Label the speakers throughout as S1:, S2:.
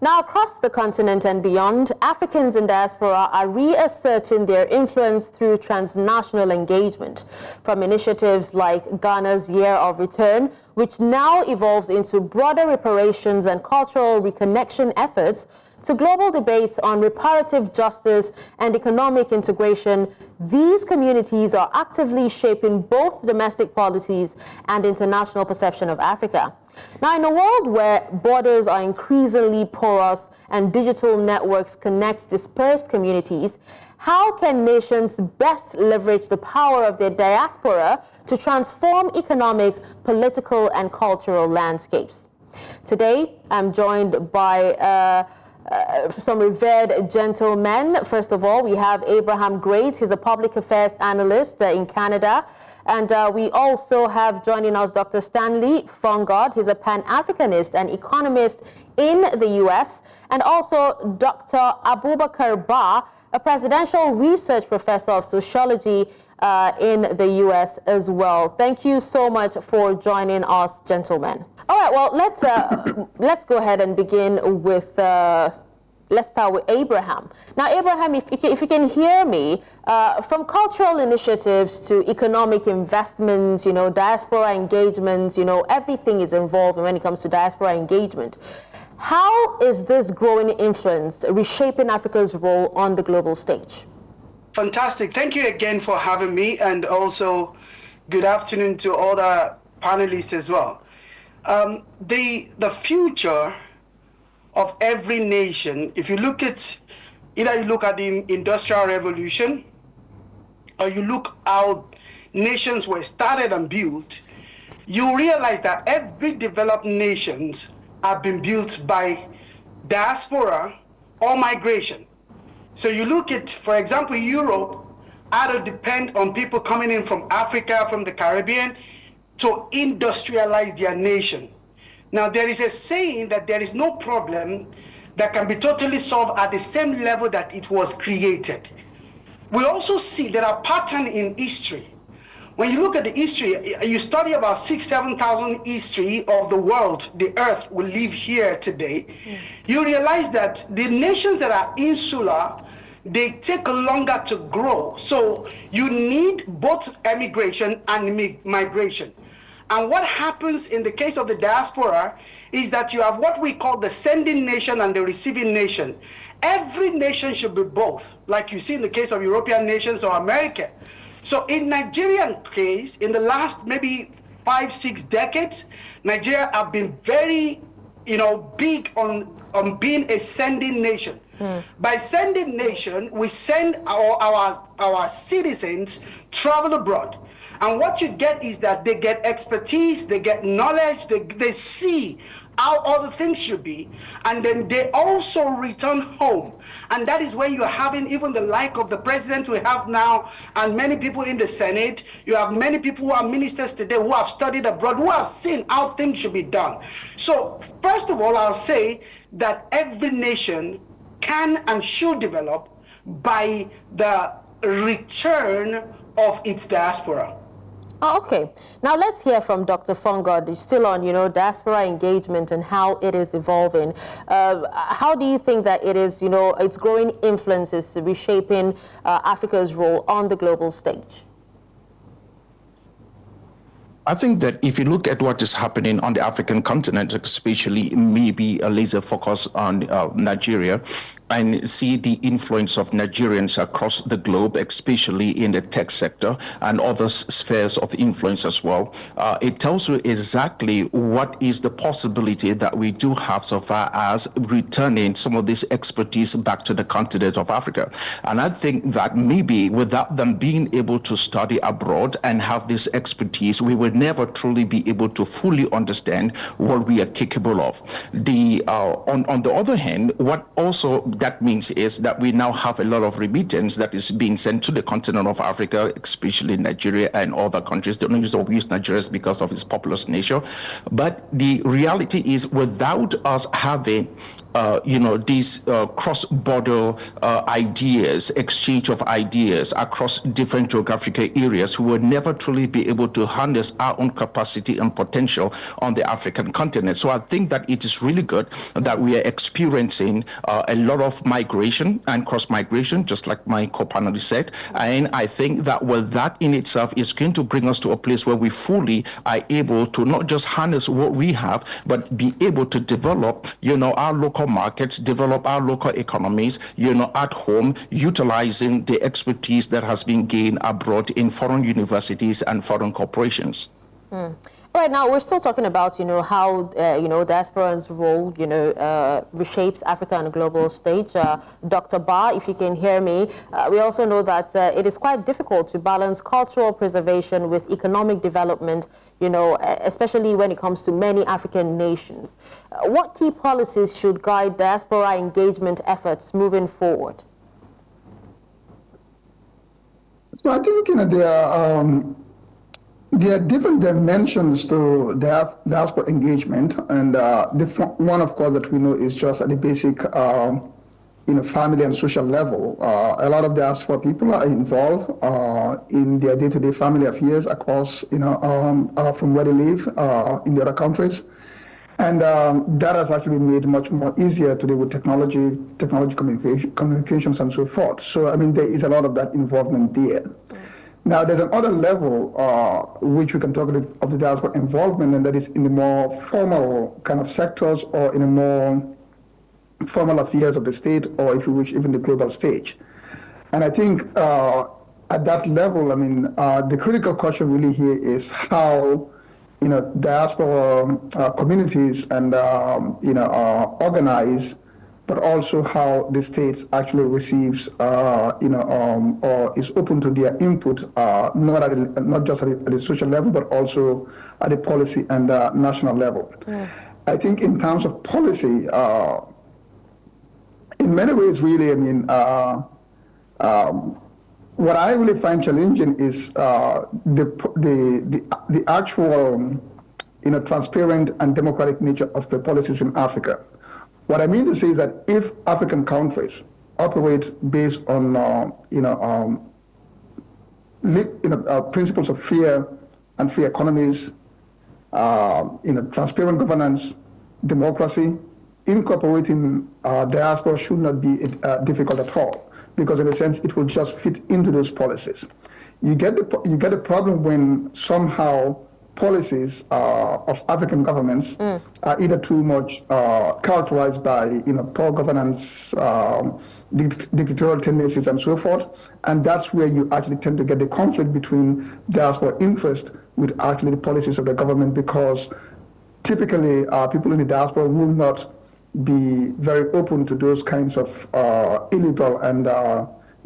S1: Now, across the continent and beyond, Africans in diaspora are reasserting their influence through transnational engagement, from initiatives like Ghana's Year of Return, which now evolves into broader reparations and cultural reconnection efforts, to global debates on reparative justice and economic integration. These communities are actively shaping both domestic policies and international perception of Africa. Now, in a world where borders are increasingly porous and digital networks connect dispersed communities, how can nations best leverage the power of their diaspora to transform economic, political, and cultural landscapes? Today, I'm joined by some revered gentlemen. First of all, we have Abraham Great. He's a public affairs analyst in Canada. And we also have joining us Dr. Stanley Fongod. He's a Pan-Africanist and economist in the US. And also Dr. Bakarr, a presidential research professor of sociology in the US as well. Thank you so much for joining us, gentlemen. All right, well, let's go ahead and begin with let's start with Abraham. Now, Abraham, if you can hear me, from cultural initiatives to economic investments, diaspora engagement, everything is involved when it comes to diaspora engagement. How is this growing influence reshaping Africa's role on the global stage?
S2: Fantastic. Thank you again for having me, and also good afternoon to all the panelists as well. The future of every nation, if you look at, either you look at the Industrial Revolution, or you look how nations were started and built, you realize that every developed nations have been built by diaspora or migration. So you look at, for example, Europe had to depend on people coming in from Africa, from the Caribbean, to industrialize their nation. Now, there is a saying that there is no problem that can be totally solved at the same level that it was created. We also see there are patterns in history. When you look at the history, you study about 6,000-7,000 history of the world, the earth we live here today, you realize that the nations that are insular, they take longer to grow. So you need both emigration and migration. And what happens in the case of the diaspora is that you have what we call the sending nation and the receiving nation. Every nation should be both, like you see in the case of European nations or America. So in Nigerian case, in the last maybe 5-6 decades, Nigeria have been very, big on being a sending nation. By sending nation, we send our citizens travel abroad. And what you get is that they get expertise, they get knowledge, they see how other things should be, and then they also return home. And that is when you're having even the like of the president we have now, and many people in the Senate. You have many people who are ministers today who have studied abroad, who have seen how things should be done. So first of all, I'll say that every nation can and should develop by the return of its diaspora.
S1: Oh, okay. Now let's hear from Dr. Fongod. He's still on, diaspora engagement and how it is evolving. How do you think that it is, its growing influence is reshaping Africa's role on the global stage?
S3: I think that if you look at what is happening on the African continent, especially maybe a laser focus on Nigeria, and see the influence of Nigerians across the globe, especially in the tech sector and other spheres of influence as well. It tells you exactly what is the possibility that we do have so far as returning some of this expertise back to the continent of Africa. And I think that maybe without them being able to study abroad and have this expertise, we would never truly be able to fully understand what we are capable of. On the other hand, what also that means is that we now have a lot of remittance that is being sent to the continent of Africa, especially Nigeria and other countries. They don't use Nigeria because of its populous nature. But the reality is, without us having these cross-border ideas, exchange of ideas across different geographical areas, we will never truly be able to harness our own capacity and potential on the African continent. So I think that it is really good that we are experiencing a lot of migration and cross-migration, just like my co-panelist said. And I think that with that in itself is going to bring us to a place where we fully are able to not just harness what we have, but be able to develop, our local markets, develop our local economies, at home, utilizing the expertise that has been gained abroad in foreign universities and foreign corporations.
S1: Right now, we're still talking about, how, diaspora's role, reshapes Africa on a global stage. Dr. Bakarr, if you can hear me, we also know that it is quite difficult to balance cultural preservation with economic development, especially when it comes to many African nations. What key policies should guide diaspora engagement efforts moving forward?
S4: So I think, there are different dimensions to diaspora engagement, and one, of course, that we know is just at the basic, family and social level. A lot of diaspora people are involved in their day-to-day family affairs across, from where they live in the other countries, and that has actually been made much more easier today with technology communications, and so forth. So, there is a lot of that involvement there. Now, there's another level which we can talk of the diaspora involvement, and that is in the more formal kind of sectors or in the more formal affairs of the state, or if you wish, even the global stage. And I think at that level, the critical question really here is how, diaspora communities and, organize, but also how the states actually receives, or is open to their input, not just at the social level, but also at the policy and national level. Yeah. I think in terms of policy, in many ways, really, what I really find challenging is the actual, transparent and democratic nature of the policies in Africa. What I mean to say is that if African countries operate based on, principles of fair and free economies, transparent governance, democracy, incorporating diaspora should not be difficult at all, because in a sense it will just fit into those policies. You get the problem when somehow policies of African governments are either too much characterized by poor governance, dictatorial tendencies, and so forth, and that's where you actually tend to get the conflict between diaspora interest with actually the policies of the government, because typically people in the diaspora will not be very open to those kinds of illiberal and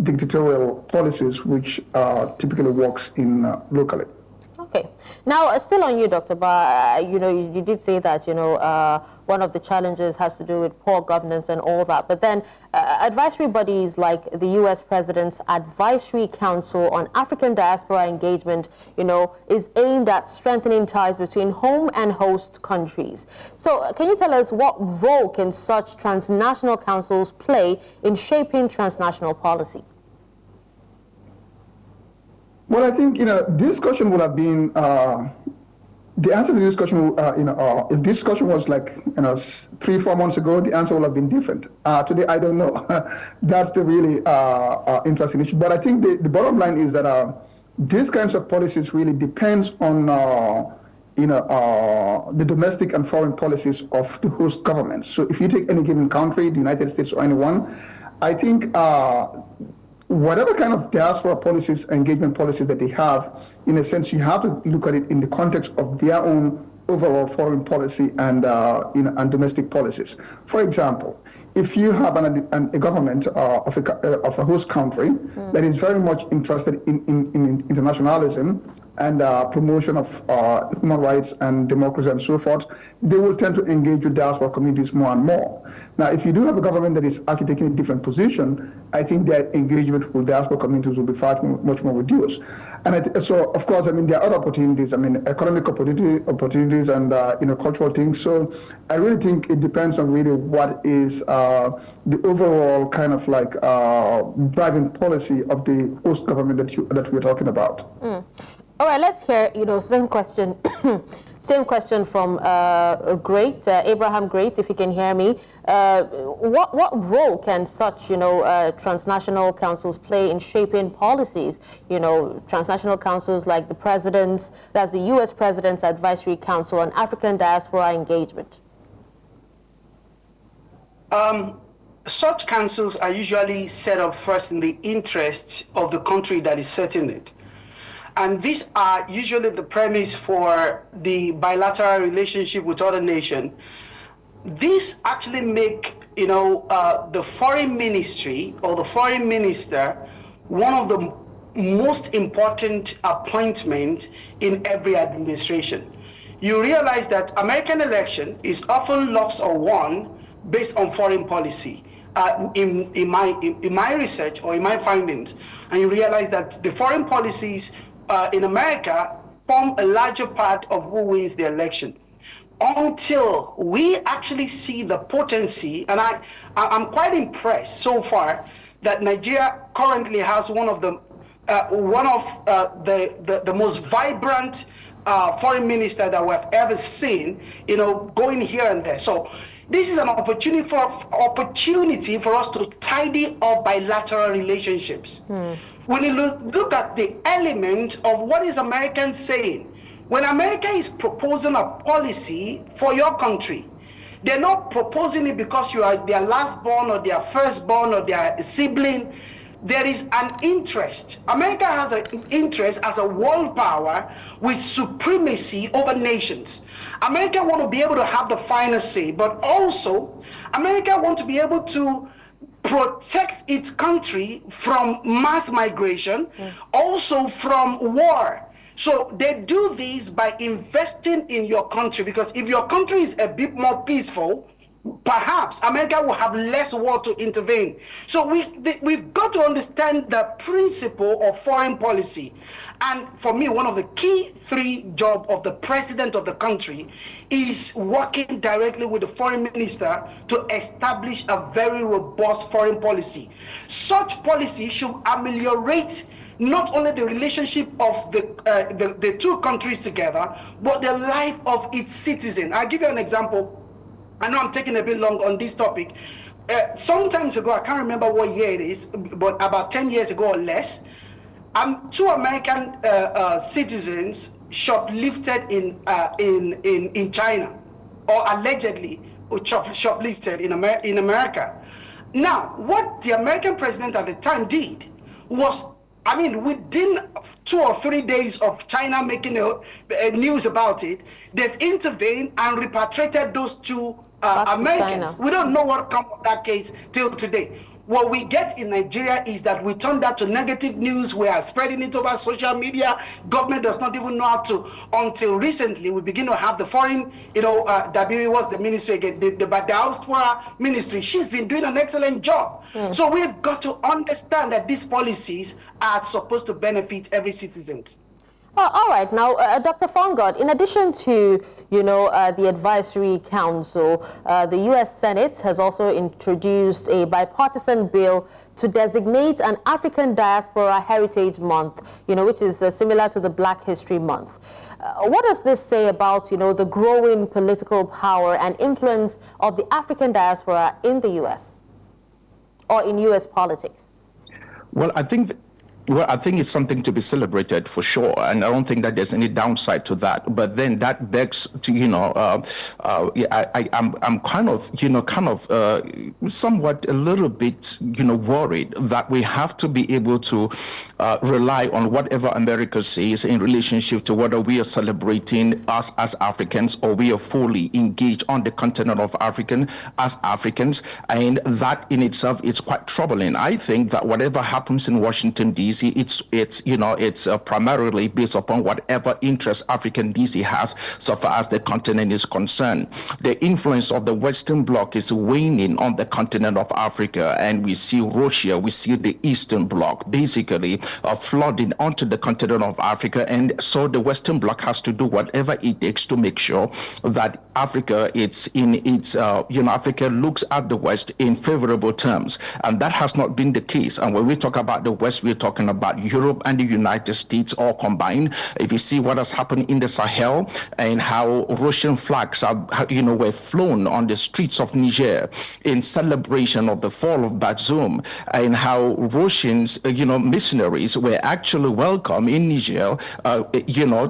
S4: dictatorial policies which typically works in locally.
S1: Okay. Now, still on you, Dr. Bakarr, you did say that, one of the challenges has to do with poor governance and all that. But then advisory bodies like the U.S. President's Advisory Council on African Diaspora Engagement, is aimed at strengthening ties between home and host countries. So can you tell us what role can such transnational councils play in shaping transnational policy?
S4: Well, I think, this question would have been, the answer to this question, if this question was like, 3-4 months ago, the answer would have been different. Today, I don't know. That's the really interesting issue. But I think the bottom line is that these kinds of policies really depends on, the domestic and foreign policies of the host governments. So if you take any given country, the United States or anyone, I think whatever kind of diaspora policies, engagement policies that they have, in a sense, you have to look at it in the context of their own overall foreign policy and and domestic policies. For example, if you have a government of a host country that is very much interested in internationalism and promotion of human rights and democracy and so forth, they will tend to engage with diaspora communities more and more. Now, if you do have a government that is actually taking a different position, I think that engagement with diaspora communities will be much more reduced. And so, of course, I mean, there are other opportunities. I mean, economic opportunities and cultural things. So I really think it depends on really what is the overall kind of like driving policy of the host government that we're talking about.
S1: All right, let's hear, same question. Same question from Abraham Great, if you can hear me. What role can such, transnational councils play in shaping policies? Transnational councils like the President's, that's the U.S. President's Advisory Council on African Diaspora Engagement.
S2: Such councils are usually set up first in the interest of the country that is setting it. And these are usually the premise for the bilateral relationship with other nations. These actually make, the foreign ministry or the foreign minister one of the most important appointments in every administration. You realize that American election is often lost or won based on foreign policy. In my research or in my findings, and you realize that the foreign policies in America form a larger part of who wins the election. Until we actually see the potency, and I'm quite impressed so far that Nigeria currently has one of the most vibrant foreign minister that we've ever seen, going here and there. So this is an opportunity for us to tidy up bilateral relationships. When you look at the element of what is Americans saying, when America is proposing a policy for your country, they're not proposing it because you are their last born or their firstborn or their sibling. There is an interest. America has an interest as a world power with supremacy over nations. America want to be able to have the final say, but also America want to be able to protect its country from mass migration, also from war. So they do this by investing in your country, because if your country is a bit more peaceful, perhaps America will have less war to intervene. So we've got to understand the principle of foreign policy. And for me, one of the key three jobs of the president of the country is working directly with the foreign minister to establish a very robust foreign policy. Such policy should ameliorate not only the relationship of the two countries together, but the life of its citizen. I'll give you an example. I know I'm taking a bit long on this topic. Sometimes ago, I can't remember what year it is, but about 10 years ago or less, two American citizens shoplifted in China, or allegedly shoplifted in America. Now, what the American president at the time did was, within 2 or 3 days of China making news about it, they've intervened and repatriated those two Americans. We don't know what comes of that case till today. What we get in Nigeria is that we turn that to negative news. We are spreading it over social media. Government does not even know how to. Until recently, we begin to have the foreign, Dabiri was the ministry again, the Diaspora ministry. She's been doing an excellent job. So we've got to understand that these policies are supposed to benefit every citizen.
S1: All right. Now, Dr. Fongod, in addition to, the Advisory Council, the U.S. Senate has also introduced a bipartisan bill to designate an African Diaspora Heritage Month, which is similar to the Black History Month. What does this say about, the growing political power and influence of the African diaspora in the U.S. or in U.S. politics?
S3: Well, I think it's something to be celebrated for sure, and I don't think that there's any downside to that. But then that begs to, I'm kind of, somewhat a little bit, worried that we have to be able to rely on whatever America says in relationship to whether we are celebrating us as Africans or we are fully engaged on the continent of Africa as Africans, and that in itself is quite troubling. I think that whatever happens in Washington, D.C., DC, it's primarily based upon whatever interest African DC has so far as the continent is concerned. The influence of the Western Bloc is waning on the continent of Africa, and we see Russia, we see the Eastern Bloc basically flooding onto the continent of Africa, and so the Western Bloc has to do whatever it takes to make sure that Africa, Africa looks at the West in favorable terms, and that has not been the case. And when we talk about the West, we're talking about Europe and the United States all combined. If you see what has happened in the Sahel and how Russian flags were flown on the streets of Niger in celebration of the fall of Bazoum, and how Russians, missionaries were actually welcome in Niger,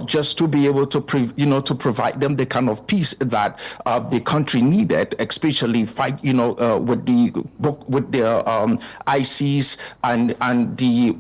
S3: just to be able to, to provide them the kind of peace that the country needed, especially fight, with the ISIS and the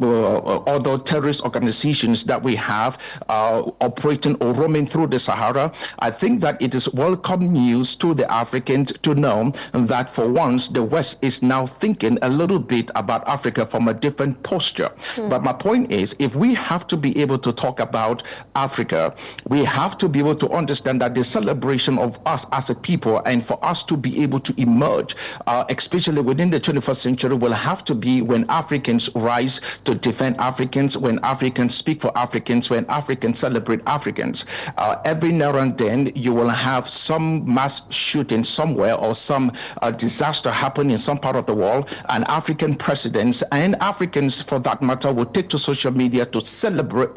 S3: other terrorist organizations that we have operating or roaming through the Sahara. I think that it is welcome news to the Africans to know that for once the West is now thinking a little bit about Africa from a different posture. But my point is, if we have to be able to talk about Africa, we have to be able to understand that the celebration of us as a people, and for us to be able to emerge, especially within the 21st century, will have to be when Africans rise to defend Africans, when Africans speak for Africans, when Africans celebrate Africans. Every now and then you will have some mass shooting somewhere or some disaster happen in some part of the world, and African presidents and Africans for that matter will take to social media to celebrate,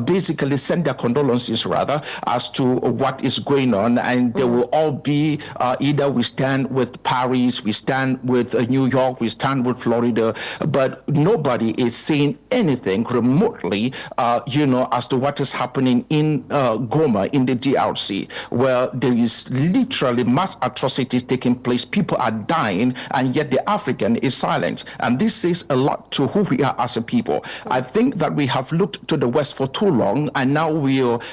S3: basically send their condolences rather as to what is going on, and they will all be either we stand with Paris, we stand with New York, we stand with Florida, but nobody is saying anything remotely, as to what is happening in Goma, in the DRC, where there is literally mass atrocities taking place. People are dying, and yet the African is silent. And this says a lot to who we are as a people. I think that we have looked to the West for too long, and now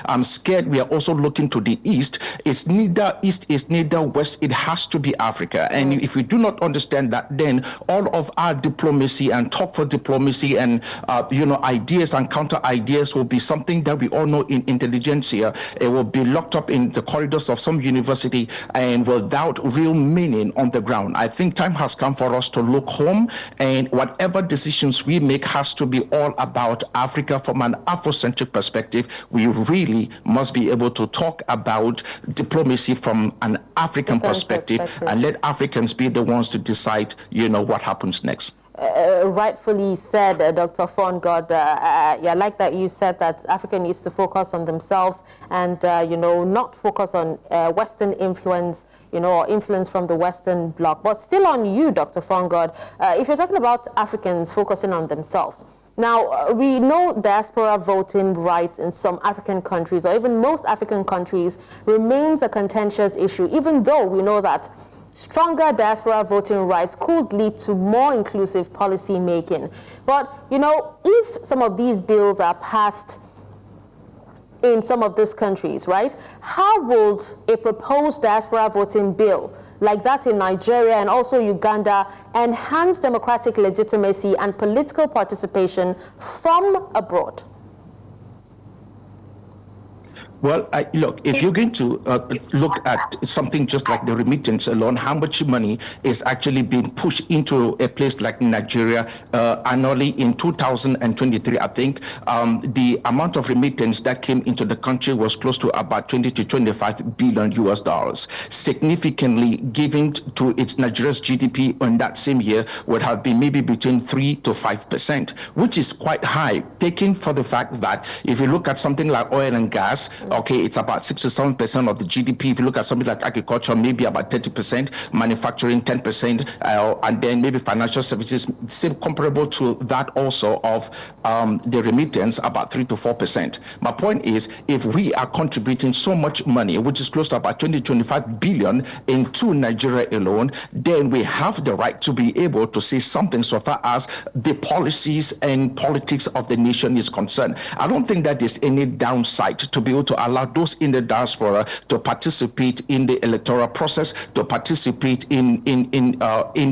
S3: I'm scared we are also looking to the East. It's neither East, it's neither West. It has to be Africa. And if we do not understand that, then all of our diplomacy and talk for diplomacy and ideas and counter ideas will be something that we all know in intelligentsia. It will be locked up in the corridors of some university and without real meaning on the ground. I think time has come for us to look home, and whatever decisions we make has to be all about Africa from an Afrocentric perspective. We really must be able to talk about diplomacy from an African perspective and let Africans be the ones to decide, what happens next.
S1: Rightfully said, Dr. Fongod. I like that you said that Africa needs to focus on themselves and, not focus on Western influence, or influence from the Western Bloc. But still on you, Dr. Fongod, if you're talking about Africans focusing on themselves, now, we know diaspora voting rights in some African countries, or even most African countries, remains a contentious issue, even though we know that stronger diaspora voting rights could lead to more inclusive policy making. But, if some of these bills are passed in some of these countries, right, how would a proposed diaspora voting bill like that in Nigeria and also Uganda enhance democratic legitimacy and political participation from abroad?
S3: Well, look, if you're going to look at something just like the remittance alone, how much money is actually being pushed into a place like Nigeria annually in 2023, I think the amount of remittance that came into the country was close to about 20 to 25 billion US dollars. Significantly given to its Nigeria's GDP in that same year would have been maybe between 3 to 5%, which is quite high, taking for the fact that if you look at something like oil and gas, okay, it's about 6 to 7% of the GDP. If you look at something like agriculture, maybe about 30%, manufacturing 10%, and then maybe financial services, still comparable to that also of the remittance, about 3 to 4%. My point is, if we are contributing so much money, which is close to about 20 to 25 billion into Nigeria alone, then we have the right to be able to say something so far as the policies and politics of the nation is concerned. I don't think that there's any downside to be able to allow those in the diaspora to participate in the electoral process, to participate in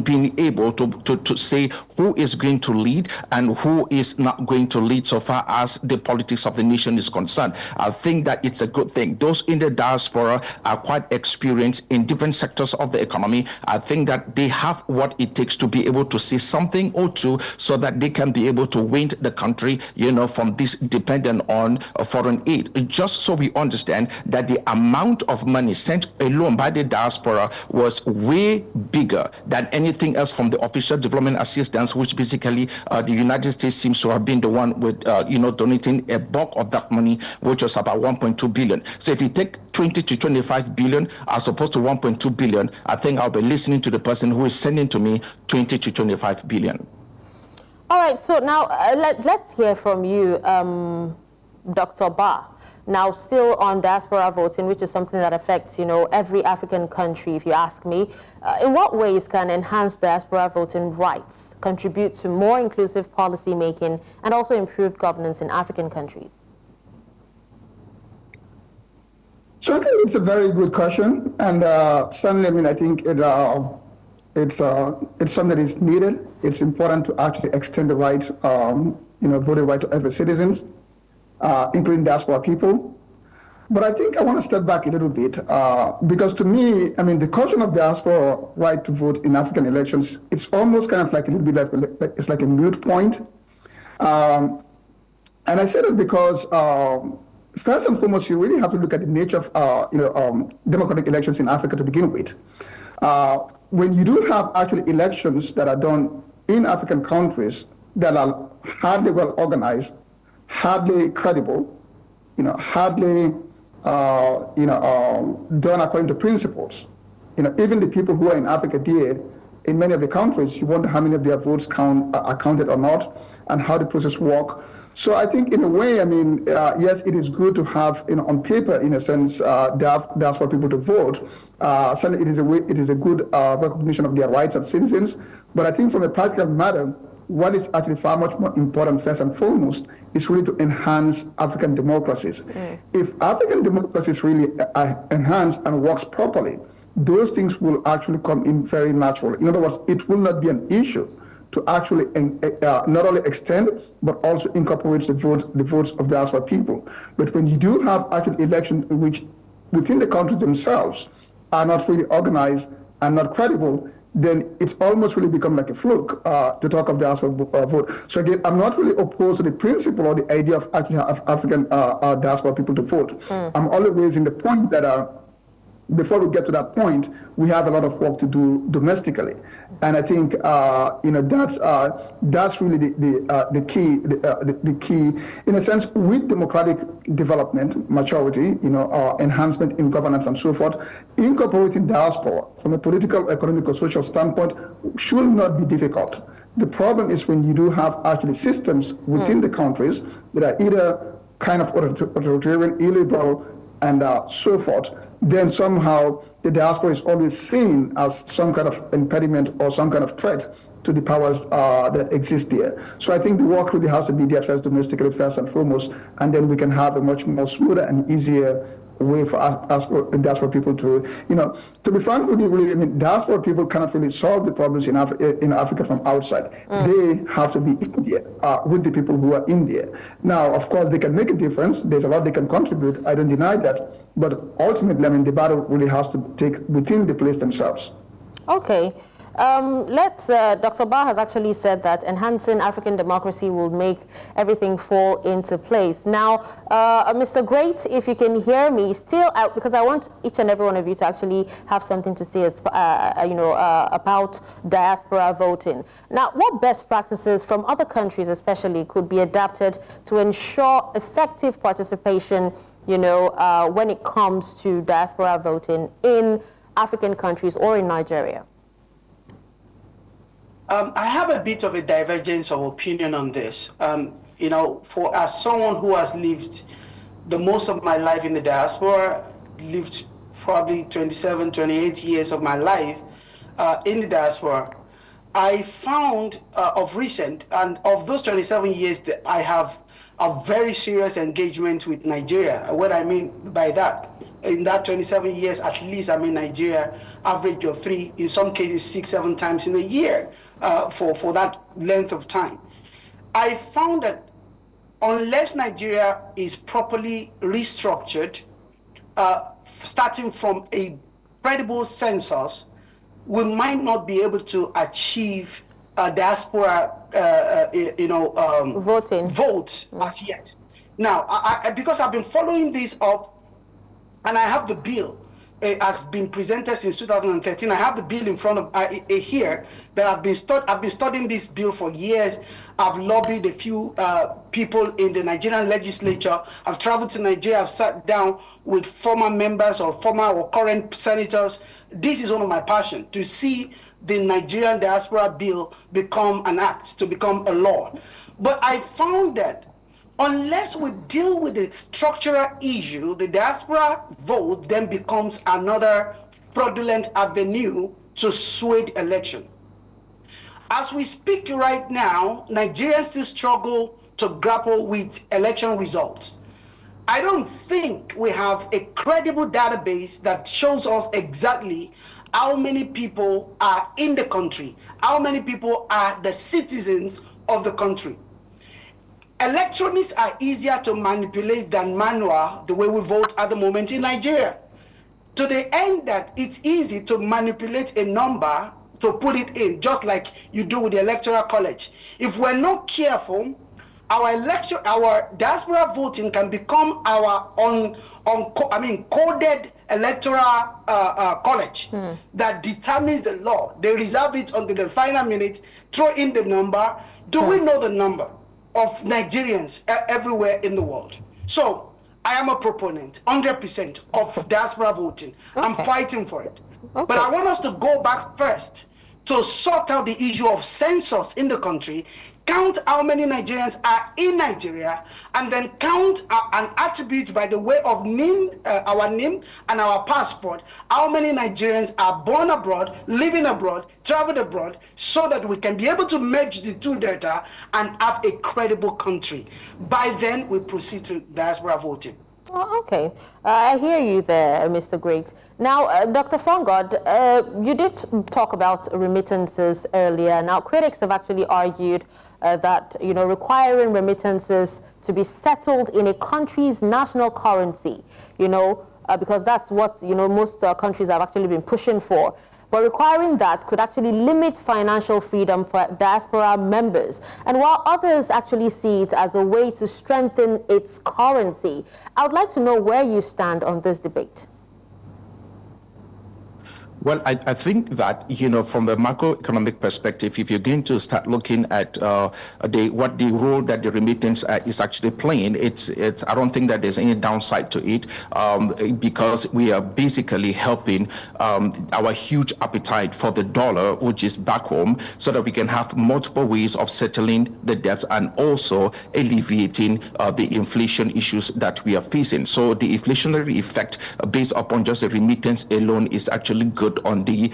S3: being able to say who is going to lead and who is not going to lead so far as the politics of the nation is concerned. I think that it's a good thing. Those in the diaspora are quite experienced in different sectors of the economy. I think that they have what it takes to be able to say something or two so that they can be able to win the country, from this dependent on foreign aid. Just so we understand that the amount of money sent alone by the diaspora was way bigger than anything else from the official development assistance, which basically the United States seems to have been the one with, donating a bulk of that money, which was about 1.2 billion. So if you take 20 to 25 billion as opposed to 1.2 billion, I think I'll be listening to the person who is sending to me 20 to 25 billion.
S1: All right, so now let's hear from you, Dr. Bakarr. Now, still on diaspora voting, which is something that affects, every African country, if you ask me. In what ways can enhanced diaspora voting rights contribute to more inclusive policy making and also improved governance in African countries?
S4: So I think it's a very good question, and Stanley, I think it's something that is needed. It's important to actually extend the right, voting right to every citizens, including diaspora people. But I think I want to step back a little bit because to me, the question of diaspora right to vote in African elections, it's almost kind of like a little bit like it's like a moot point. And I say that because first and foremost, you really have to look at the nature of democratic elections in Africa to begin with. When you do have actually elections that are done in African countries that are hardly well organized, hardly credible, hardly done according to principles. Even the people who are in Africa there, in many of the countries, you wonder how many of their votes are counted or not, and how the process works. So I think in a way, yes, it is good to have, on paper, in a sense, that's for people to vote. Certainly it is a good recognition of their rights as citizens. But I think from a practical matter, what is actually far much more important, first and foremost, is really to enhance African democracies. If African democracies really are enhanced and works properly, those things will actually come in very naturally. In other words, it will not be an issue to actually not only extend, but also incorporate the votes of diaspora people. But when you do have actual elections which within the countries themselves are not really organized and not credible, then it's almost really become like a fluke to talk of diaspora vote. So again, I'm not really opposed to the principle or the idea of actually have African diaspora people to vote. I'm only raising the point that before we get to that point, we have a lot of work to do domestically, and I think that's really the key. The key, in a sense, with democratic development, maturity, enhancement in governance and so forth, incorporating diaspora from a political, economic, or social standpoint should not be difficult. The problem is when you do have actually systems within the countries that are either kind of authoritarian, illiberal, and so forth, then somehow the diaspora is always seen as some kind of impediment or some kind of threat to the powers that exist there. So I think the work really has to be there first domestically, first and foremost, and then we can have a much more smoother and easier way for us diaspora people to, to be frank with you, really, diaspora people cannot really solve the problems in Africa from outside. They have to be in there with the people who are in there. Now, of course, they can make a difference. There's a lot they can contribute. I don't deny that. But ultimately, the battle really has to take within the place themselves.
S1: Okay. Dr. Bakarr has actually said that enhancing African democracy will make everything fall into place. Now, Mr. Great, if you can hear me, still out, because I want each and every one of you to actually have something to say about diaspora voting. Now, what best practices from other countries especially could be adapted to ensure effective participation, when it comes to diaspora voting in African countries or in Nigeria?
S2: I have a bit of a divergence of opinion on this. As someone who has lived the most of my life in the diaspora, lived probably 27, 28 years of my life in the diaspora, I found of recent, and of those 27 years that I have a very serious engagement with Nigeria. What I mean by that, in that 27 years, at least I'm in Nigeria, average of 3, in some cases 6, 7 times in a year for that length of time. I found that unless Nigeria is properly restructured, starting from a credible census, we might not be able to achieve diaspora, vote as yet. Now, because I've been following this up, and I have the bill has been presented since 2013. I have the bill in front of here that I've been studying this bill for years. I've lobbied a few people in the Nigerian legislature. I've traveled to Nigeria. I've sat down with former members or former or current senators. This is one of my passions, to see the Nigerian diaspora bill become an act, to become a law. But I found that unless we deal with the structural issue, the diaspora vote then becomes another fraudulent avenue to sway the election. As we speak right now, Nigerians still struggle to grapple with election results. I don't think we have a credible database that shows us exactly how many people are in the country, how many people are the citizens of the country. Electronics are easier to manipulate than manual, the way we vote at the moment in Nigeria. To the end that it's easy to manipulate a number to put it in, just like you do with the Electoral College. If we're not careful, our diaspora voting can become our coded electoral college that determines the law. They reserve it until the final minute, throw in the number. Do we know the number of Nigerians everywhere in the world? So I am a proponent, 100% of diaspora voting. I'm fighting for it. But I want us to go back first to sort out the issue of census in the country, count how many Nigerians are in Nigeria, and then count an attribute by the way of NIM, our NIM and our passport, how many Nigerians are born abroad, living abroad, traveled abroad, so that we can be able to merge the two data and have a credible country. By then, we proceed to diaspora voting.
S1: Oh, okay. I hear you there, Mr. Great. Now, Dr. Fongod, you did talk about remittances earlier. Now, critics have actually argued that, requiring remittances to be settled in a country's national currency, because that's what, most countries have actually been pushing for. But requiring that could actually limit financial freedom for diaspora members. And while others actually see it as a way to strengthen its currency, I would like to know where you stand on this debate.
S3: Well, I think that, from the macroeconomic perspective, if you're going to start looking at what the role that the remittance is actually playing, I don't think that there's any downside to it, because we are basically helping our huge appetite for the dollar, which is back home, so that we can have multiple ways of settling the debts and also alleviating the inflation issues that we are facing. So the inflationary effect based upon just the remittance alone is actually good on the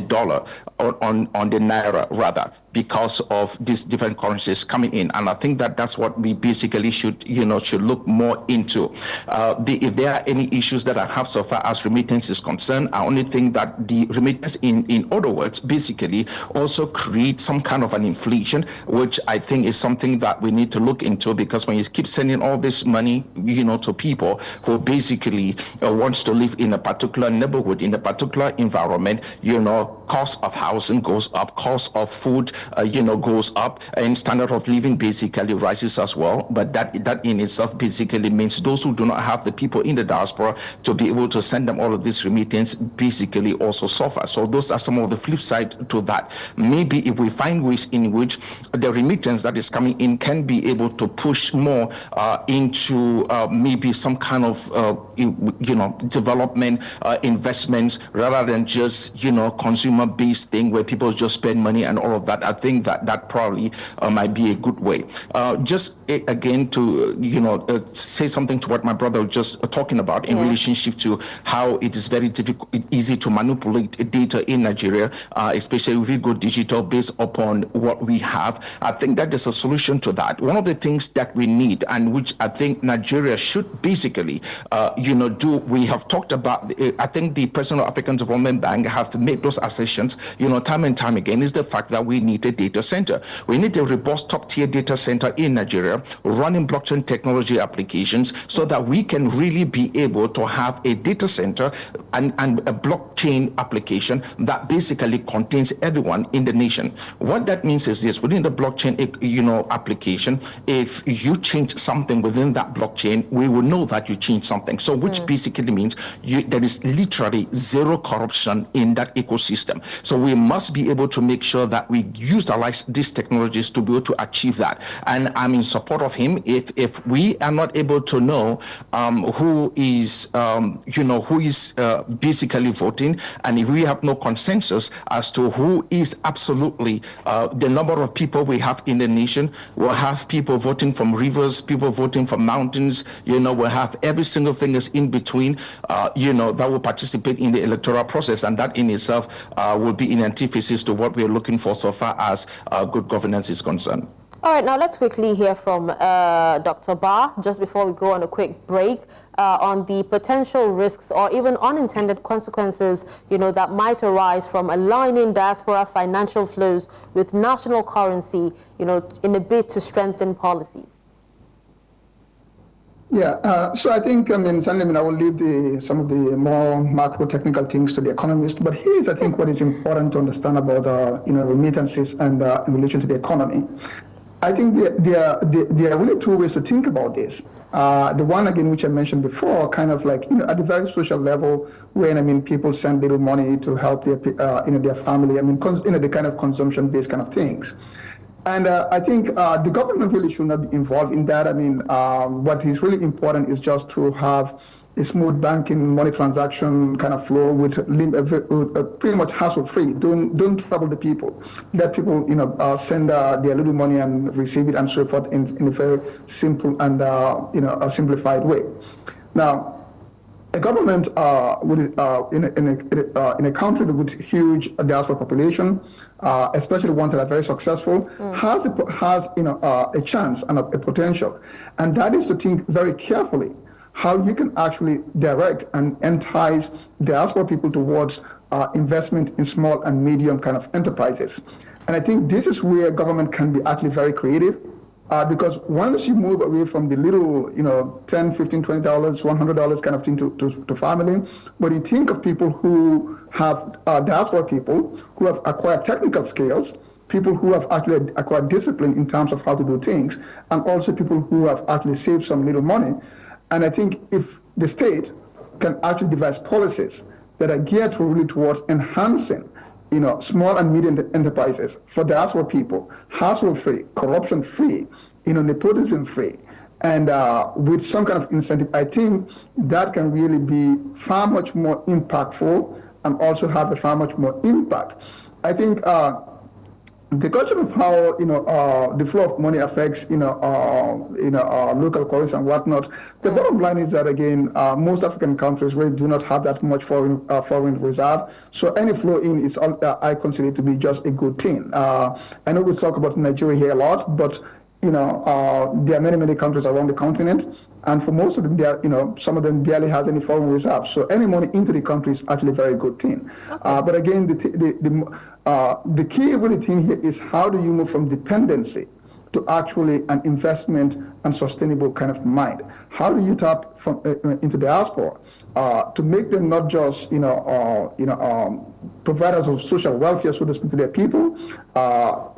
S3: dollar, on the naira rather, because of these different currencies coming in. And I think that that's what we basically should look more into. If there are any issues that I have so far as remittance is concerned, I only think that the remittance in other words basically also create some kind of an inflation, which I think is something that we need to look into, because when you keep sending all this money, to people who basically wants to live in a particular neighborhood, in a particular environment, cost of housing goes up, cost of food, goes up, and standard of living basically rises as well. But that in itself basically means those who do not have the people in the diaspora to be able to send them all of this remittance basically also suffer. So those are some of the flip side to that. Maybe if we find ways in which the remittance that is coming in can be able to push more into maybe some kind of development investments rather than just consumer-based thing where people just spend money and all of that. I think that probably might be a good way. Again, to say something to what my brother was just talking about in relationship to how it is very easy to manipulate data in Nigeria, especially if we go digital based upon what we have. I think that there's a solution to that. One of the things that we need, and which I think Nigeria should basically, do. We have talked about. I think the President of African Development Bank have made those assertions, time and time again, is the fact that we need a data center. We need a robust top-tier data center in Nigeria running blockchain technology applications so that we can really be able to have a data center and a blockchain application that basically contains everyone in the nation. What that means is this: within the blockchain, application, if you change something within that blockchain, we will know that you changed something. So, which basically means there is literally zero corruption in that ecosystem. So we must be able to make sure that we utilize these technologies to be able to achieve that. And I'm in support of him. If we are not able to know who is basically voting, and if we have no consensus as to who is absolutely the number of people we have in the nation, we'll have people voting from rivers, people voting from mountains, we'll have every single thing is in between, that will participate in the electoral process, and that in itself will be in antithesis to what we're looking for so far as good governance is concerned.
S1: All right, now let's quickly hear from Dr. Barr, just before we go on a quick break, on the potential risks or even unintended consequences, that might arise from aligning diaspora financial flows with national currency, in a bid to strengthen policies.
S4: Yeah, so I think, Stanley, I will leave some of the more macro-technical things to the Economist, but here's, I think, what is important to understand about, remittances and in relation to the economy. I think there are really two ways to think about this. The one, again, which I mentioned before, kind of like, at the very social level, when, people send little money to help their, their family, the kind of consumption-based kind of things. And I think the government really should not be involved in that. What is really important is just to have a smooth banking money transaction kind of flow with pretty much hassle-free. Don't trouble the people. Let people, send their little money and receive it and so forth in a very simple and a simplified way. Now, a government in a country with huge diaspora population, especially ones that are very successful, has a chance and a potential, and that is to think very carefully how you can actually direct and entice diaspora people towards investment in small and medium kind of enterprises. And I think this is where government can be actually very creative. Because once you move away from the little, $10, $15, $20, $100 kind of thing to family, but you think of people who have diaspora people who have acquired technical skills, people who have actually acquired discipline in terms of how to do things, and also people who have actually saved some little money. And I think if the state can actually devise policies that are geared really towards enhancing small and medium enterprises for diaspora people, hassle-free, corruption-free, nepotism-free, and with some kind of incentive, I think that can really be far much more impactful and also have a far much more impact. I think the question of how the flow of money affects local currency and whatnot. The bottom line is that again, most African countries really do not have that much foreign reserve. So any flow in is I consider it to be just a good thing. I know we talk about Nigeria here a lot, but there are many countries around the continent, and for most of them, some of them barely has any foreign reserves. So any money into the country is actually a very good thing. Okay. But again, the key really thing here is how do you move from dependency to actually an investment and sustainable kind of mind? How do you tap from into diaspora to make them not just providers of social welfare, so to speak, to their people,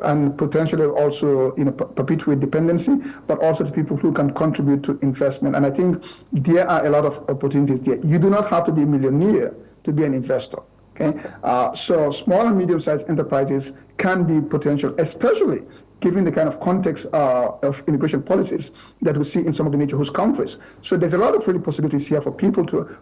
S4: and potentially also perpetuate dependency, but also to people who can contribute to investment. And I think there are a lot of opportunities there. You do not have to be a millionaire to be an investor. Okay, so small and medium-sized enterprises can be potential, especially given the kind of context of immigration policies that we see in some of the major host countries. So there's a lot of really possibilities here for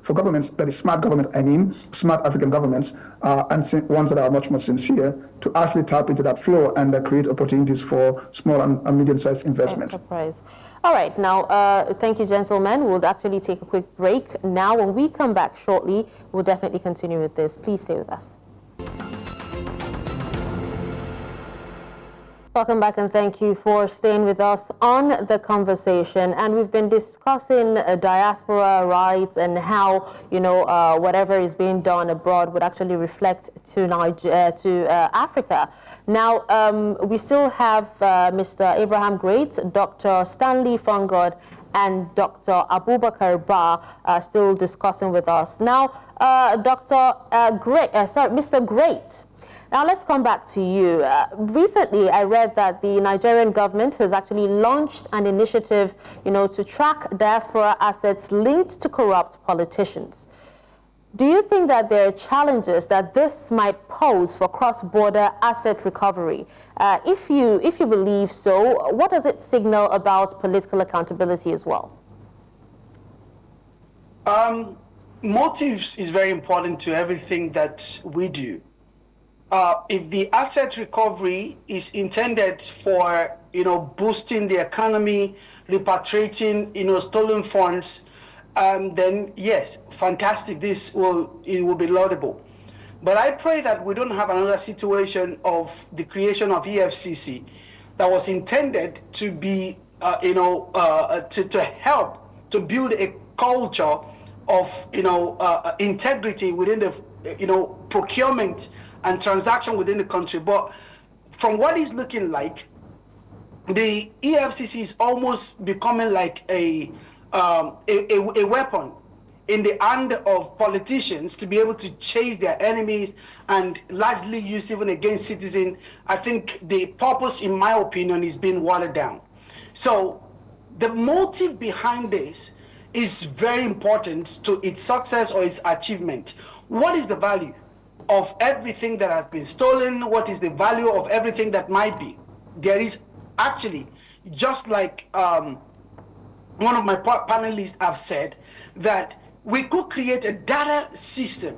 S4: for governments, that is smart government, smart African governments, and ones that are much more sincere, to actually tap into that flow and create opportunities for small and medium-sized investment.
S1: Enterprise. All right, now, thank you, gentlemen. We'll actually take a quick break. Now, when we come back shortly, we'll definitely continue with this. Please stay with us. Welcome back, and thank you for staying with us on the conversation. And we've been discussing diaspora rights and how, whatever is being done abroad would actually reflect to Africa. Now, we still have Mr. Abraham Great, Dr. Stanley Fongod, and Dr. Bakarr still discussing with us. Now, Mr. Great. Now let's come back to you. Recently, I read that the Nigerian government has actually launched an initiative, to track diaspora assets linked to corrupt politicians. Do you think that there are challenges that this might pose for cross-border asset recovery? If you believe so, what does it signal about political accountability as well?
S2: Motives is very important to everything that we do. If the asset recovery is intended for, boosting the economy, repatriating, stolen funds, then yes, fantastic. It will be laudable. But I pray that we don't have another situation of the creation of EFCC that was intended to be, to help to build a culture of, integrity within the, procurement and transaction within the country. But from what it's looking like, the EFCC is almost becoming like a weapon in the hand of politicians to be able to chase their enemies and largely used even against citizens. I think the purpose, in my opinion, is being watered down. So the motive behind this is very important to its success or its achievement. What is the value of everything that has been stolen? What is the value of everything that might be? There is actually, just like one of my panelists have said, that we could create a data system,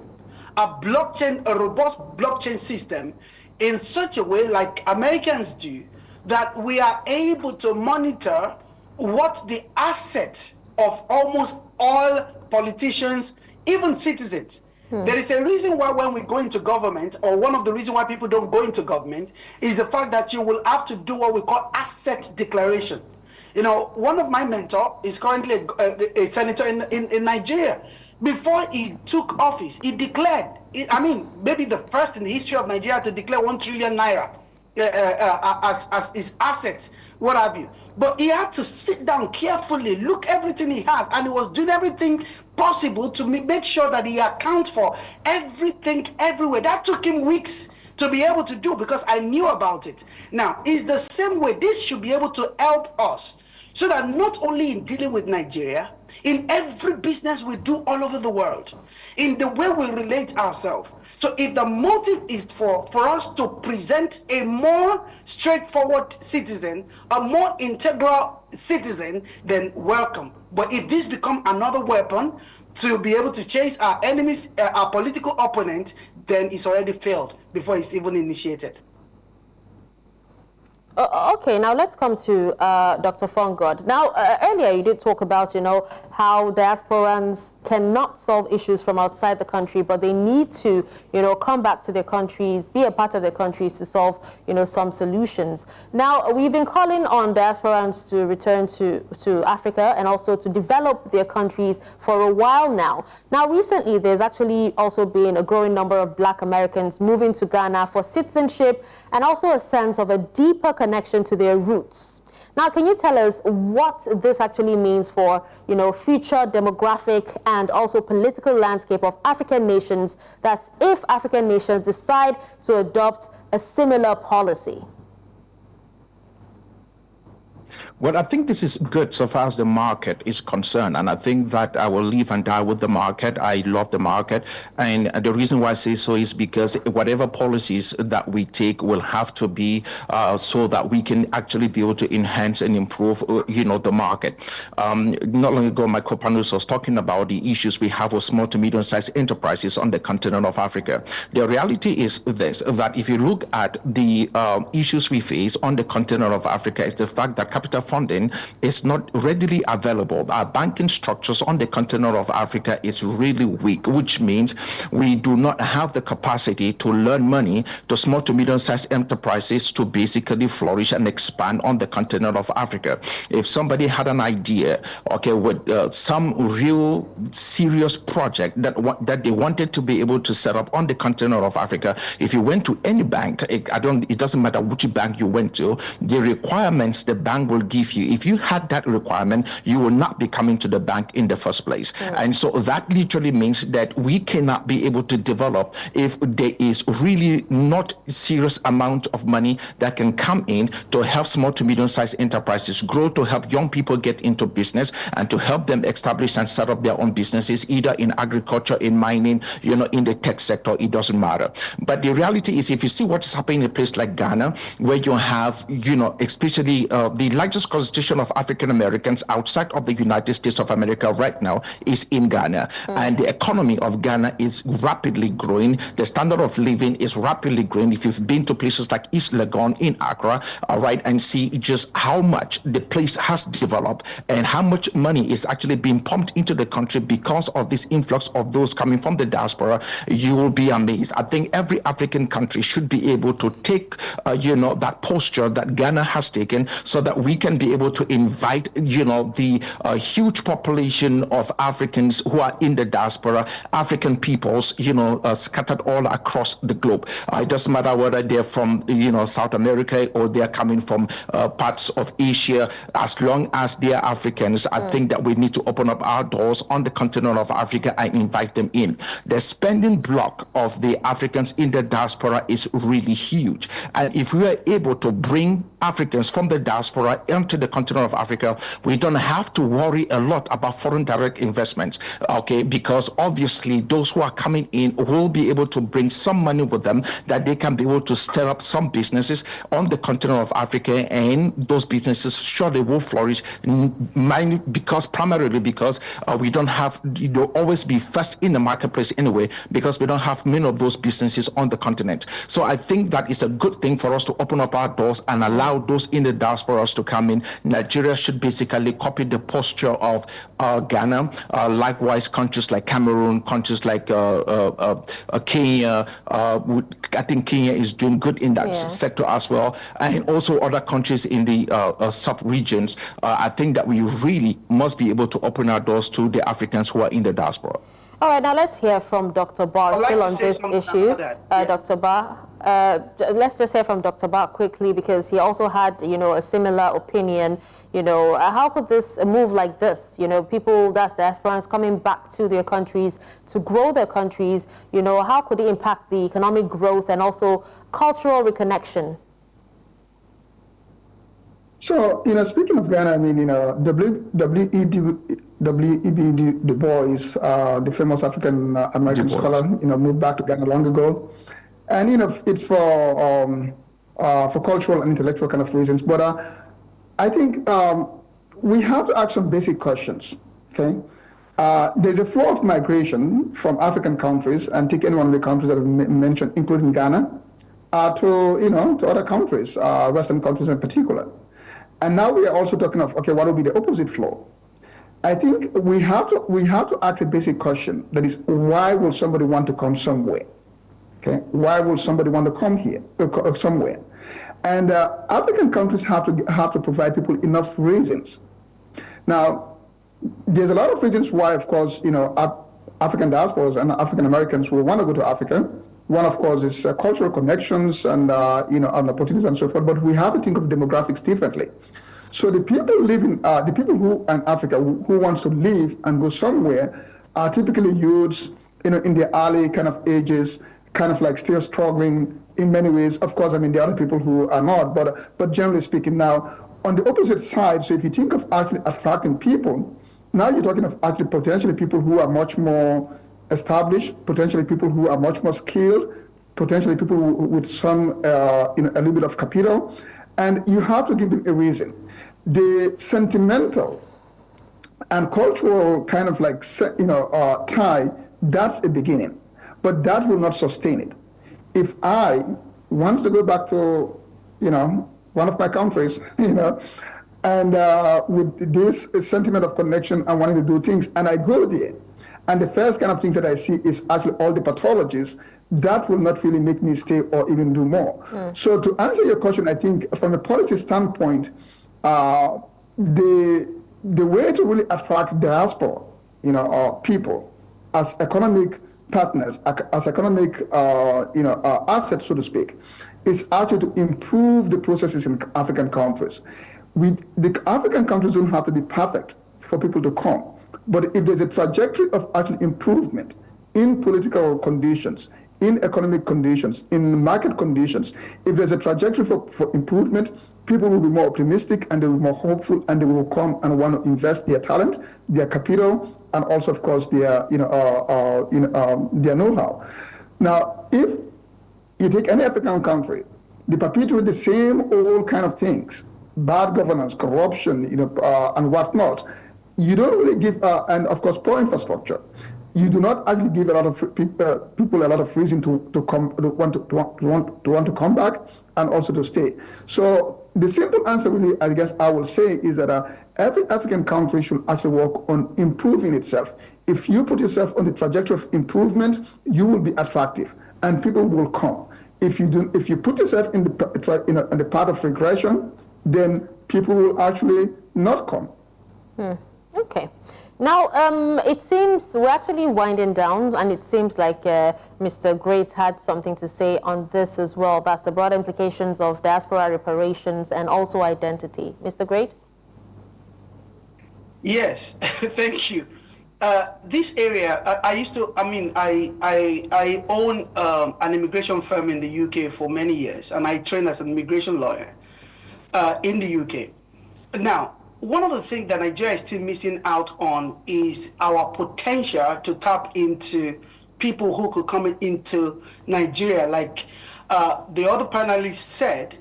S2: a robust blockchain system in such a way like Americans do, that we are able to monitor what the asset of almost all politicians, even citizens. There is a reason why when we go into government, or one of the reasons why people don't go into government, is the fact that you will have to do what we call asset declaration. One of my mentors is currently a senator in Nigeria. Before he took office, he declared, maybe the first in the history of Nigeria to declare 1 trillion naira as his asset, what have you. But he had to sit down carefully, look everything he has, and he was doing everything possible to make sure that he accounts for everything everywhere. That took him weeks to be able to do, because I knew about it. Now, it's the same way. This should be able to help us, so that not only in dealing with Nigeria, in every business we do all over the world, in the way we relate ourselves. So if the motive is for us to present a more straightforward citizen, a more integral citizen, then welcome. But if this becomes another weapon to be able to chase our enemies, our political opponent, then it's already failed before it's even initiated.
S1: Okay, now let's come to Dr. Fongod. Now, earlier you did talk about, how diasporans cannot solve issues from outside the country, but they need to, come back to their countries, be a part of their countries to solve, some solutions. Now, we've been calling on diasporans to return to Africa and also to develop their countries for a while now. Now, recently, there's actually also been a growing number of Black Americans moving to Ghana for citizenship and also a sense of a deeper connection to their roots. Now, can you tell us what this actually means for, future demographic and also political landscape of African nations? That's if African nations decide to adopt a similar policy.
S3: Well, I think this is good so far as the market is concerned. And I think that I will live and die with the market. I love the market. And the reason why I say so is because whatever policies that we take will have to be so that we can actually be able to enhance and improve, the market. Not long ago, my co-panelist was talking about the issues we have with small to medium-sized enterprises on the continent of Africa. The reality is this, that if you look at the issues we face on the continent of Africa, is the fact that capital funding is not readily available. Our banking structures on the continent of Africa is really weak, which means we do not have the capacity to loan money to small to medium-sized enterprises to basically flourish and expand on the continent of Africa. If somebody had an idea, with some real serious project that they wanted to be able to set up on the continent of Africa, if you went to any bank, it doesn't matter which bank you went to, the requirements the bank will give you, if you had that requirement, you will not be coming to the bank in the first place. And so that literally means that we cannot be able to develop if there is really not serious amount of money that can come in to help small to medium-sized enterprises grow, to help young people get into business, and to help them establish and set up their own businesses, either in agriculture, in mining, in the tech sector. It doesn't matter. But the reality is, if you see what is happening in a place like Ghana, where you have, especially the largest concentration of African Americans outside of the United States of America right now is in Ghana. And the economy of Ghana is rapidly growing. The standard of living is rapidly growing. If you've been to places like East Legon in Accra, and see just how much the place has developed and how much money is actually being pumped into the country because of this influx of those coming from the diaspora, you will be amazed. I think every African country should be able to take, that posture that Ghana has taken, so that we can be able to invite, the huge population of Africans who are in the diaspora, African peoples, scattered all across the globe. It doesn't matter whether they're from, South America or they're coming from parts of Asia. As long as they're Africans, I think that we need to open up our doors on the continent of Africa and invite them in. The spending block of the Africans in the diaspora is really huge. And if we are able to bring Africans from the diaspora into the continent of Africa, we don't have to worry a lot about foreign direct investments, because obviously those who are coming in will be able to bring some money with them that they can be able to stir up some businesses on the continent of Africa, and those businesses surely will flourish, primarily because we don't have, always be first in the marketplace anyway, because we don't have many of those businesses on the continent. So I think that is a good thing for us to open up our doors and allow those in the diaspora to come in. Nigeria should basically copy the posture of Ghana. Likewise, countries like Cameroon, countries like Kenya. I think Kenya is doing good in that sector as well, and also other countries in the sub-regions. I think that we really must be able to open our doors to the Africans who are in the diaspora.
S1: All right, now let's hear from Dr. Barr still on this issue. Dr. Barr, let's just hear from Dr. Barr quickly, because he also had, a similar opinion. How could this move like this? People, that's diasporans coming back to their countries to grow their countries. How could it impact the economic growth and also cultural reconnection?
S4: So, speaking of Ghana, W.E.B. Du Bois, the famous African American scholar, moved back to Ghana long ago, and it's for cultural and intellectual kind of reasons. But I think we have to ask some basic questions. Okay, there's a flow of migration from African countries, and take any one of the countries that I've mentioned, including Ghana, to other countries, Western countries in particular. And now we are also talking of, what will be the opposite flow? I think we have to ask a basic question, that is, why will somebody want to come somewhere? Okay, why will somebody want to come here, somewhere? And African countries have to provide people enough reasons. Now, there's a lot of reasons why, of course, African diasporas and African Americans will want to go to Africa. One, of course, is cultural connections and and opportunities and so forth. But we have to think of demographics differently. So the people who in Africa who wants to leave and go somewhere are typically youths, in their early kind of ages, kind of like still struggling in many ways. Of course, there are other people who are not, but generally speaking, now on the opposite side, so if you think of actually attracting people, now you're talking of actually potentially people who are much more established, potentially people who are much more skilled, potentially people with some, a little bit of capital, and you have to give them a reason. The sentimental and cultural kind of like, tie, that's a beginning, but that will not sustain it. If I want to go back to, one of my countries, and with this sentiment of connection and wanting to do things, and I go there, and the first kind of things that I see is actually all the pathologies, that will not really make me stay or even do more. So to answer your question, I think from a policy standpoint, the way to really attract diaspora, or people as economic partners, as economic, assets, so to speak, is actually to improve the processes in African countries. The African countries don't have to be perfect for people to come, but if there's a trajectory of actual improvement in political conditions, in economic conditions, in market conditions, if there's a trajectory for improvement, people will be more optimistic and they will be more hopeful, and they will come and want to invest their talent, their capital, and also, of course, their their know-how. Now, if you take any African country, they perpetuate the same old kind of things, bad governance, corruption, and whatnot. You don't really give, and of course, poor infrastructure. You do not actually give a lot of people a lot of reason to want to come back and also to stay. So the simple answer, really, I guess I will say, is that every African country should actually work on improving itself. If you put yourself on the trajectory of improvement, you will be attractive, and people will come. If you put yourself in the path of regression, then people will actually not come.
S1: Okay. Now, it seems we're actually winding down, and it seems like Mr. Great had something to say on this as well. That's the broad implications of diaspora reparations and also identity. Mr. Great?
S2: Yes, thank you. This area, I own an immigration firm in the UK for many years, and I trained as an immigration lawyer in the UK. Now, one of the things that Nigeria is still missing out on is our potential to tap into people who could come into Nigeria. Like the other panelists said,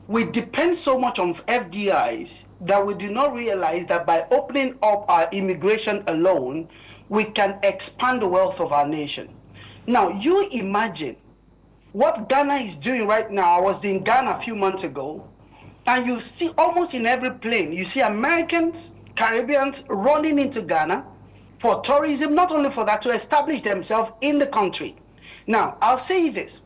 S2: we depend so much on FDIs that we do not realize that by opening up our immigration alone, we can expand the wealth of our nation. Now, you imagine what Ghana is doing right now. I was in Ghana a few months ago, and you see almost in every plane, you see Americans, Caribbeans running into Ghana for tourism, not only for that, to establish themselves in the country. Now, I'll say this.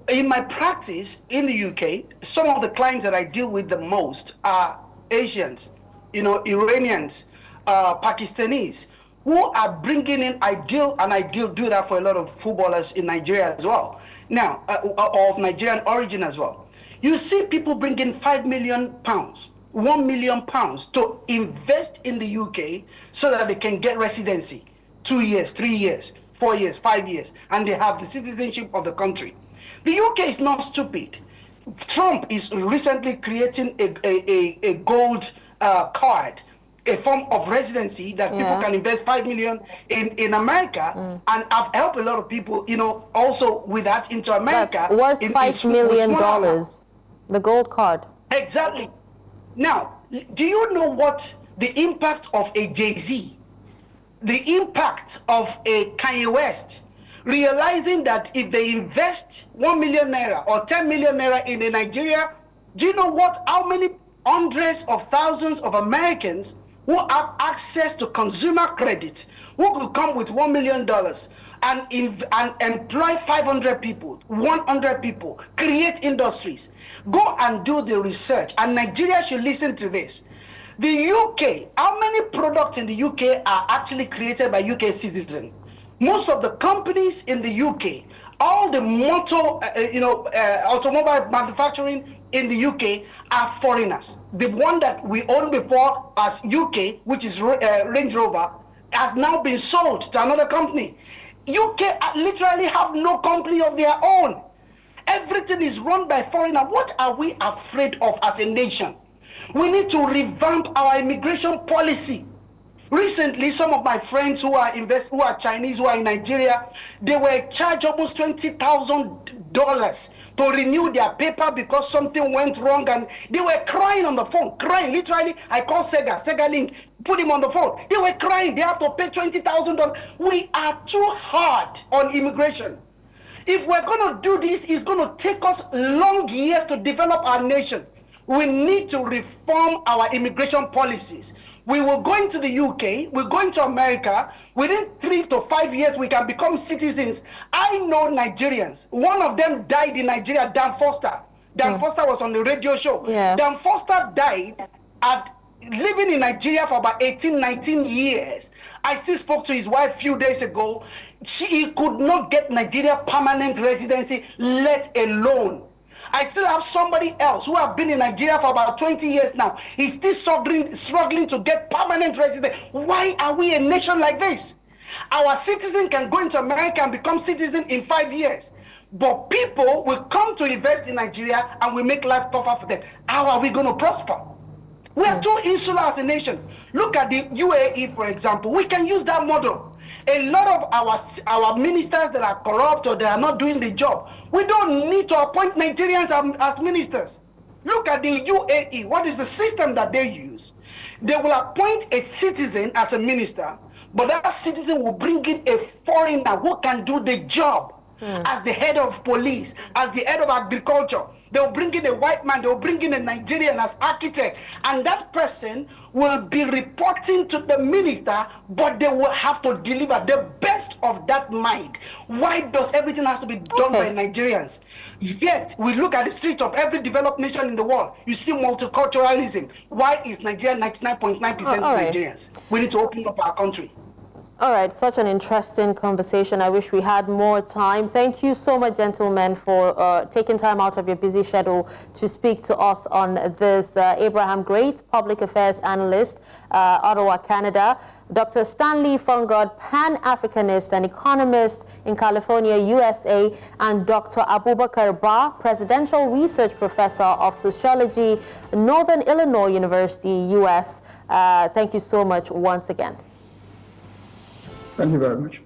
S2: In my practice in the UK, some of the clients that I deal with the most are Asians, Iranians, Pakistanis, who are bringing in do that for a lot of footballers in Nigeria as well. Now, of Nigerian origin as well. You see people bringing £5 million, £1 million to invest in the UK so that they can get residency, 2 years, 3 years, 4 years, 5 years, and they have the citizenship of the country. The UK is not stupid. Trump is recently creating a gold card, a form of residency that people can invest $5 million in America, and I've helped a lot of people, also with that into America.
S1: That's worth $5 million. The gold card.
S2: Exactly. Now, do you know what the impact of a Jay-Z, the impact of a Kanye West, realizing that if they invest 1 million naira or 10 million naira in Nigeria, do you know how many hundreds of thousands of Americans who have access to consumer credit, who could come with $1 million and employ 500 people, 100 people, create industries. Go and do the research, and Nigeria should listen to this. The UK, how many products in the UK are actually created by UK citizens? Most of the companies in the UK, all the automobile manufacturing in the UK are foreigners. The one that we owned before as UK, which is Range Rover, has now been sold to another company. UK literally have no company of their own. Everything is run by foreigners. What are we afraid of as a nation? We need to revamp our immigration policy. Recently, some of my friends who are Chinese, who are in Nigeria, they were charged almost $20,000 to renew their paper because something went wrong, and they were crying on the phone, crying. Literally, I called Sega Link, put him on the phone. They were crying. They have to pay $20,000. We are too hard on immigration. If we're going to do this, it's going to take us long years to develop our nation. We need to reform our immigration policies. We will go into the UK, we're going to America. Within 3 to 5 years, we can become citizens. I know Nigerians. One of them died in Nigeria, Dan Foster. Dan Foster was on the radio show.
S1: Yeah.
S2: Dan Foster died living in Nigeria for about 18, 19 years. I still spoke to his wife a few days ago. He could not get Nigeria permanent residency, let alone. I still have somebody else who have been in Nigeria for about 20 years now. He's still struggling to get permanent residence. Why are we a nation like this? Our citizen can go into America and become citizen in 5 years. But people will come to invest in Nigeria and we make life tougher for them. How are we going to prosper? We are too insular as a nation. Look at the UAE, for example. We can use that model. A lot of our ministers that are corrupt or they are not doing the job, we don't need to appoint Nigerians as ministers. Look at the UAE. What is the system that they use? They will appoint a citizen as a minister, but that citizen will bring in a foreigner who can do the job as the head of police, as the head of agriculture. They'll bring in a white man, they'll bring in a Nigerian as architect, and that person will be reporting to the minister, but they will have to deliver the best of that mind. Why does everything has to be done by Nigerians? Yet, we look at the streets of every developed nation in the world, you see multiculturalism. Why is Nigeria 99.9% Nigerians? We need to open up our country.
S1: All right, such an interesting conversation. I wish we had more time. Thank you so much, gentlemen, for taking time out of your busy schedule to speak to us on this. Abraham Great, Public Affairs Analyst, Ottawa, Canada. Dr. Stanley Fongod, Pan-Africanist and Economist in California, USA. And Dr. Bakarr, Presidential Research Professor of Sociology, Northern Illinois University, US. Thank you so much once again.
S4: Thank you very much.